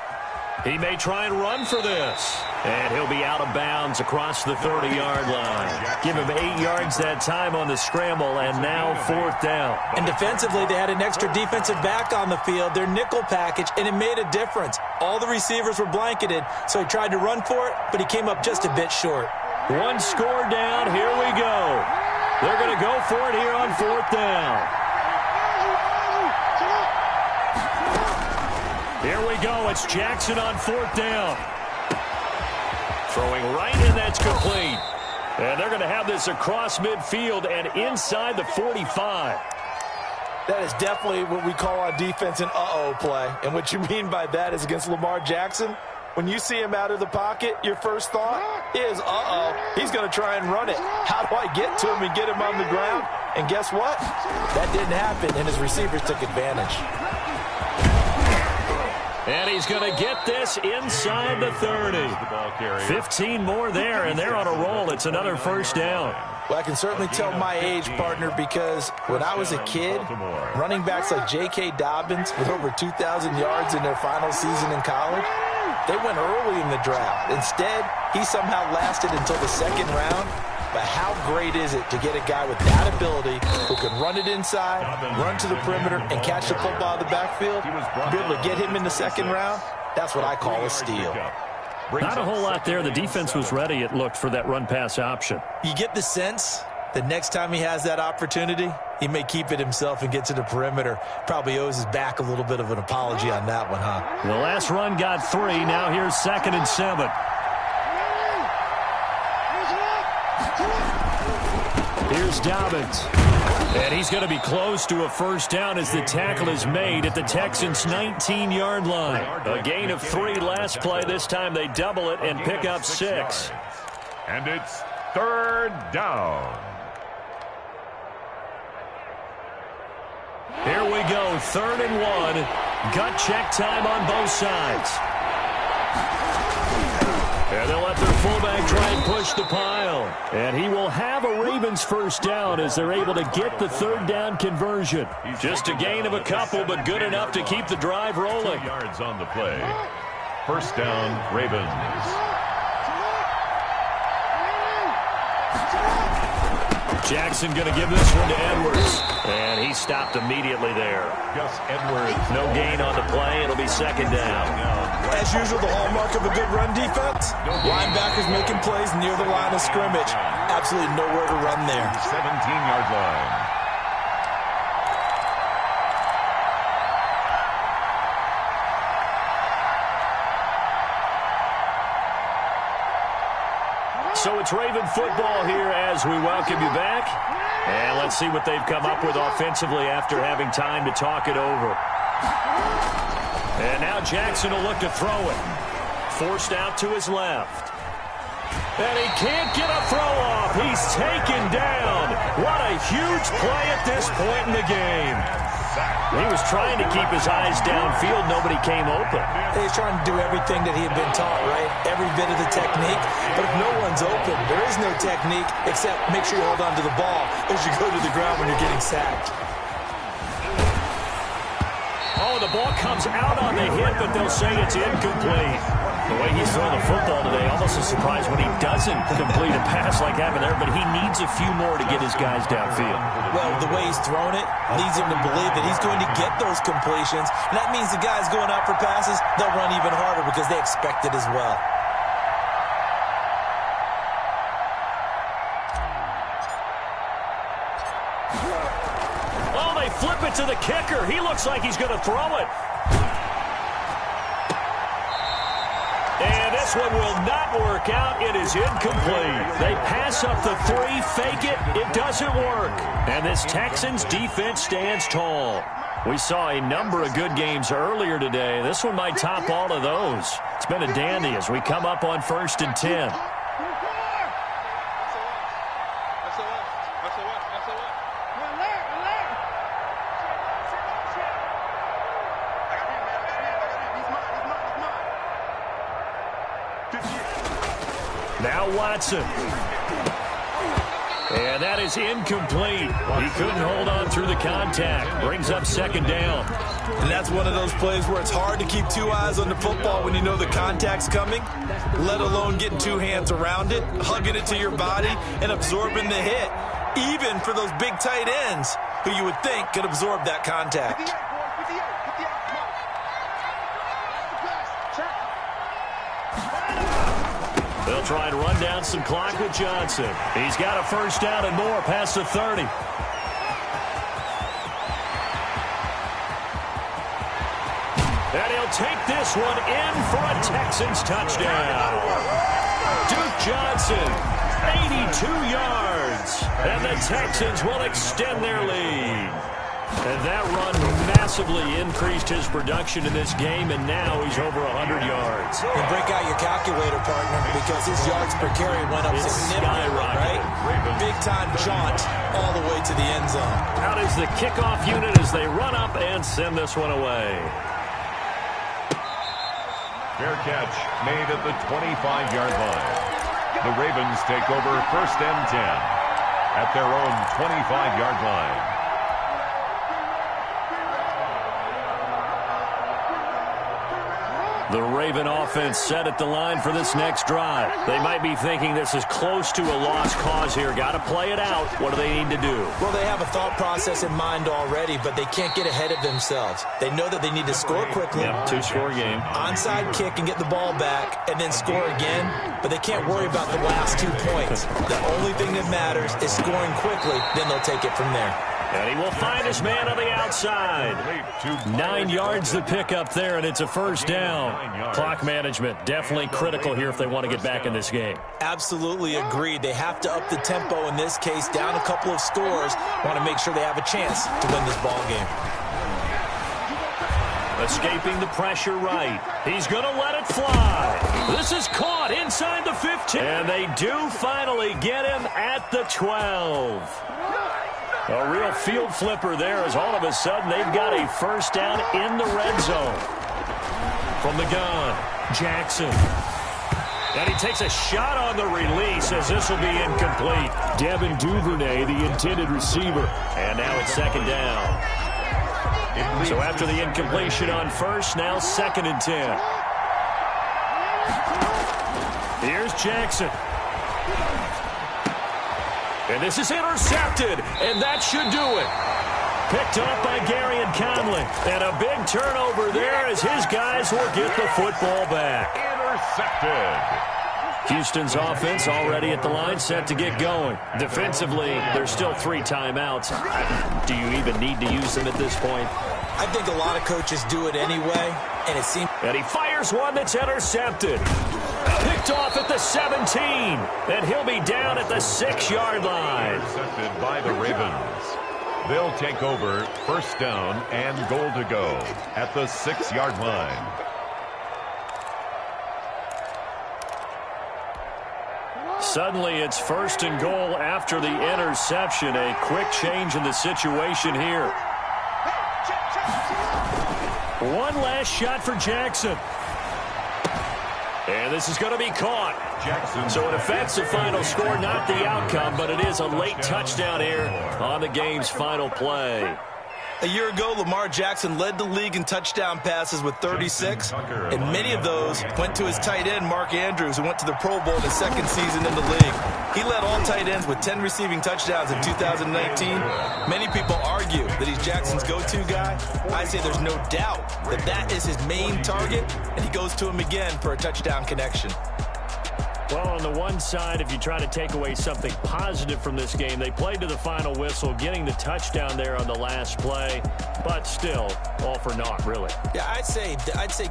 Speaker 2: He may try and run for this. And he'll be out of bounds across the 30-yard line. Give him 8 yards that time on the scramble, and now 4th down.
Speaker 4: And defensively, they had an extra defensive back on the field, their nickel package, and it made a difference. All the receivers were blanketed, so he tried to run for it, but he came up just a bit short.
Speaker 2: One score down. Here we go. They're going to go for it here on 4th down. Here we go. It's Jackson on 4th down. Throwing right, and that's complete. And they're going to have this across midfield and inside the 45.
Speaker 4: That is definitely what we call on defense an uh-oh play. And what you mean by that is against Lamar Jackson, when you see him out of the pocket, your first thought is, uh-oh, he's going to try and run it. How do I get to him and get him on the ground? And guess what? That didn't happen, and his receivers took advantage.
Speaker 2: And he's going to get this inside the 30. 15 more there, and they're on a roll. It's another 1st down.
Speaker 4: Well, I can certainly tell my age, partner, because when I was a kid, running backs like J.K. Dobbins with over 2,000 yards in their final season in college, they went early in the draft. Instead, he somehow lasted until the 2nd round. But how great is it to get a guy with that ability who can run it inside, run to the perimeter, and catch the football in the backfield? To be able to get him in the 2nd round, that's what I call a steal.
Speaker 2: Not a whole lot there. The defense was ready, it looked, for that run-pass option.
Speaker 4: You get the sense that next time he has that opportunity, he may keep it himself and get to the perimeter. Probably owes his back a little bit of an apology on that one, huh?
Speaker 2: The last run got 3. Now here's 2nd and 7. Here's Dobbins. And he's going to be close to a first down as the tackle is made at the Texans' 19-yard line. A gain of 3 last play. This time they double it and pick up 6.
Speaker 3: And it's 3rd down.
Speaker 2: Here we go, 3rd and 1. Gut check time on both sides. And they'll let their fullback try and push the pile. And he will have a Ravens first down as they're able to get the 3rd down conversion. Just a gain of a couple, but good enough to keep the drive rolling.
Speaker 3: 2 yards on the play. First down, Ravens.
Speaker 2: Jackson going to give this one to Edwards. And he stopped immediately there.
Speaker 3: Gus Edwards.
Speaker 2: No gain on the play. It'll be 2nd down.
Speaker 4: As usual, the hallmark of a good run defense, linebackers making plays near the line of scrimmage. Absolutely nowhere to run there.
Speaker 3: 17-yard line.
Speaker 2: So it's Raven football here as we welcome you back. And let's see what they've come up with offensively after having time to talk it over. And now Jackson will look to throw it. Forced out to his left. And he can't get a throw off. He's taken down. What a huge play at this point in the game. He was trying to keep his eyes downfield. Nobody came open.
Speaker 4: He's trying to do everything that he had been taught, right? Every bit of the technique. But if no one's open, there is no technique except make sure you hold on to the ball as you go to the ground when you're getting sacked.
Speaker 2: Oh, the ball comes out on the hit, but they'll say it's incomplete. The way he's throwing the football today, almost a surprise when he doesn't complete a pass like happened there, but he needs a few more to get his guys downfield.
Speaker 4: Well, the way he's thrown it leads him to believe that he's going to get those completions. And that means the guys going out for passes, they'll run even harder because they expect it as well.
Speaker 2: Oh, they flip it to the kicker. He looks like he's going to throw it. And this one will not work out. It is incomplete. They pass up the 3, fake it. It doesn't work. And this Texans defense stands tall. We saw a number of good games earlier today. This one might top all of those. It's been a dandy as we come up on 1st and 10. Now Watson. And that is incomplete. He couldn't hold on through the contact. Brings up 2nd down.
Speaker 4: And that's one of those plays where it's hard to keep 2 eyes on the football when you know the contact's coming, let alone getting 2 hands around it, hugging it to your body, and absorbing the hit, even for those big tight ends who you would think could absorb that contact.
Speaker 2: They'll try and run down some clock with Johnson. He's got a first down and more past the 30. And he'll take this one in for a Texans touchdown. Duke Johnson, 82 yards. And the Texans will extend their lead. And that run massively increased his production in this game, and now he's over 100 yards.
Speaker 4: And break out your calculator, partner, because his yards per carry went up significantly, right? Big-time jaunt all the way to the end zone.
Speaker 2: Out is the kickoff unit as they run up and send this one away.
Speaker 3: Fair catch made at the 25-yard line. The Ravens take over 1st and 10 at their own 25-yard line.
Speaker 2: The Raven offense set at the line for this next drive. They might be thinking this is close to a lost cause here. Got to play it out. What do they need to do?
Speaker 4: Well, they have a thought process in mind already, but they can't get ahead of themselves. They know that they need to score quickly.
Speaker 2: Yep, two-score game.
Speaker 4: Onside kick and get the ball back and then score again, but they can't worry about the last 2 points. The only thing that matters is scoring quickly, then they'll take it from there.
Speaker 2: And he will find his man on the outside. 9 yards to pick up there, and it's a first down. Clock management definitely critical here if they want to get back in this game.
Speaker 4: Absolutely agreed. They have to up the tempo in this case, down a couple of scores. Want to make sure they have a chance to win this ball game.
Speaker 2: Escaping the pressure right. He's going to let it fly. This is caught inside the 15. And they do finally get him at the 12. A real field flipper there as all of a sudden they've got a first down in the red zone. From the gun, Jackson. And he takes a shot on the release as this will be incomplete. Devin Duvernay, the intended receiver. And now it's second down. So after the incompletion on first, now 2nd and 10. Here's Jackson. And this is intercepted, and that should do it. Picked up by Gary and Conley. And a big turnover there as his guys will get the football back.
Speaker 3: Intercepted.
Speaker 2: Houston's offense already at the line, set to get going. Defensively, there's still 3 timeouts. Do you even need to use them at this point?
Speaker 4: I think a lot of coaches do it anyway, and it seems...
Speaker 2: And he fires one that's intercepted. Picked off at the 17, and he'll be down at the 6-yard line.
Speaker 3: Intercepted by the Ravens. They'll take over first down and goal to go at the 6-yard line.
Speaker 2: Suddenly, it's 1st and goal after the interception. A quick change in the situation here. One last shot for Jackson. And this is going to be caught.
Speaker 3: Jackson.
Speaker 2: So it affects the final score, not the outcome, but it is a late touchdown here on the game's final play.
Speaker 4: A year ago, Lamar Jackson led the league in touchdown passes with 36, and many of those went to his tight end, Mark Andrews, who went to the Pro Bowl his 2nd season in the league. He led all tight ends with 10 receiving touchdowns in 2019. Many people argue that he's Jackson's go-to guy. I say there's no doubt that that is his main target, and he goes to him again for a touchdown connection.
Speaker 2: Well, on the one side, if you try to take away something positive from this game, they played to the final whistle, getting the touchdown there on the last play, but still, all for naught, really.
Speaker 4: Yeah, I'd say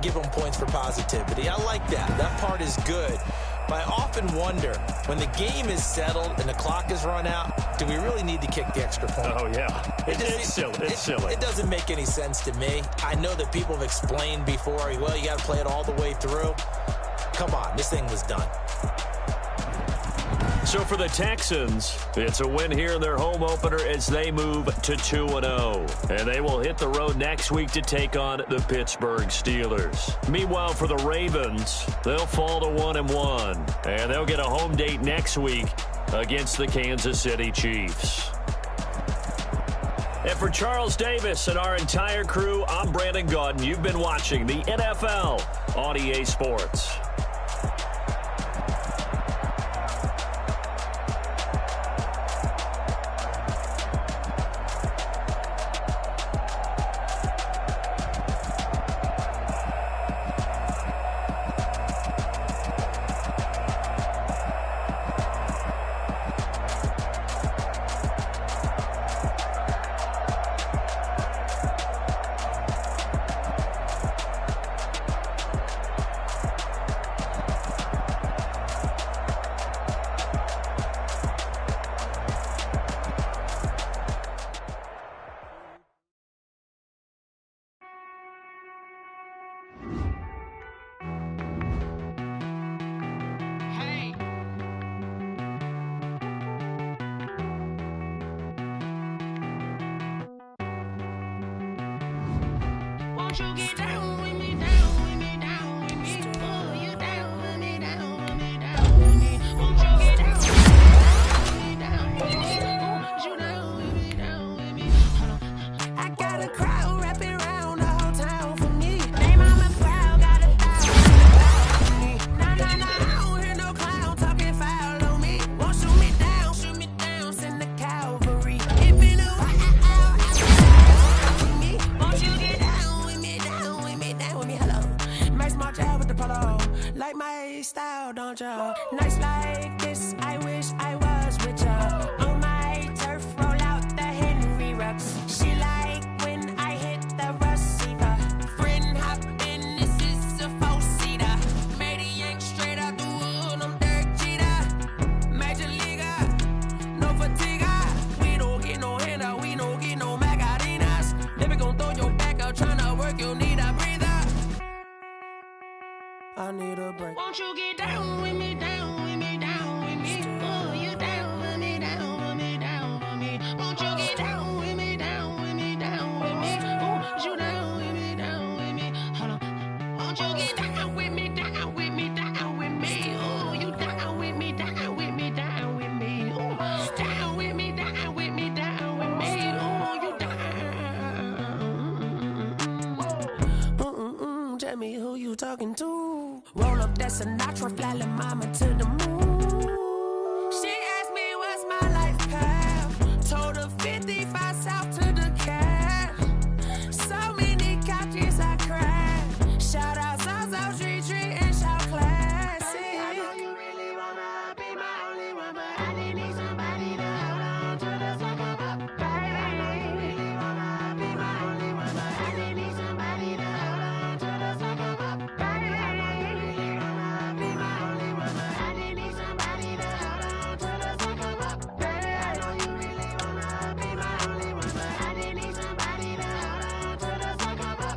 Speaker 4: give them points for positivity. I like that. That part is good. But I often wonder, when the game is settled and the clock is run out, do we really need to kick the extra point?
Speaker 2: Oh, yeah. It's silly.
Speaker 4: It doesn't make any sense to me. I know that people have explained before, well, you got to play it all the way through. Come on, this thing was done.
Speaker 2: So for the Texans, it's a win here in their home opener as they move to 2-0. And they will hit the road next week to take on the Pittsburgh Steelers. Meanwhile, for the Ravens, they'll fall to 1-1. And they'll get a home date next week against the Kansas City Chiefs. And for Charles Davis and our entire crew, I'm Brandon Gaudin. You've been watching the NFL on EA Sports.
Speaker 7: style, don't ya? Nights like this, I wish I was with ya. On my turf, roll out the Henry Rux. She like when I hit the receiver. Friend hop in, this is a four-seater. Made a yank straight out the wood, I'm Derek Jeter. Major leaguer, no fatigue. We don't get no handout, we don't get no Macarinas. Never gon' throw your back out, tryna work, you'll need a breather. I need a break. Won't you get down with me, down with me, down with me? Oh, you down with me, down with me, down with me. Won't you get down with me, down with me, down with me? Oh, you down with me, down with me. Hold on. Won't you get down with me, down with me, down with me? Oh, you down with me, down with me, down with me. Oh, down with me, down with me, down with me. Oh, you down. Tell me who you talking to. Roll up that Sinatra, fly la mama to the moon. She asked me what's my life path. Told her 55 south to the cab. So many couches I cried. Shout out South Street and shout classy. I know you really wanna be my only one, but I didn't need somebody to hold on to the second up. Baby, I know you really wanna be my only one, but I didn't need somebody to hold on to the second up. Baby, I know you really wanna be my only one, but I didn't need somebody to hold on to the second up. Baby, I know you really wanna be my only one, but I didn't need somebody to hold on to the second up.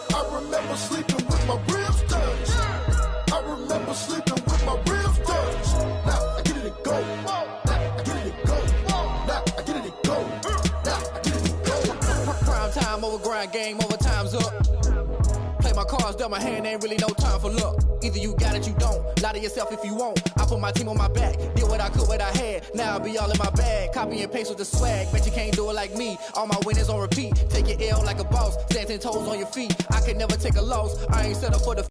Speaker 8: I remember sleeping with my ribs touched. I remember sleeping with my ribs touched. Now I get it to go. Now I get it to go. Now I get it to go. Now I get it to go.
Speaker 9: Prime time over grind game, overtime's up. Play my cards, dealt my hand, ain't really no time for luck. Either you got it, you don't. Lie to yourself if you won't. I put my team on my back, did what I could, what I had. Now I'll be all in my bag. Copy and paste with the swag. Bet you can't do it like me. All my winners on repeat. Take your L like a boss. Stand 10 toes on your feet. I can never take a loss. I ain't set up for the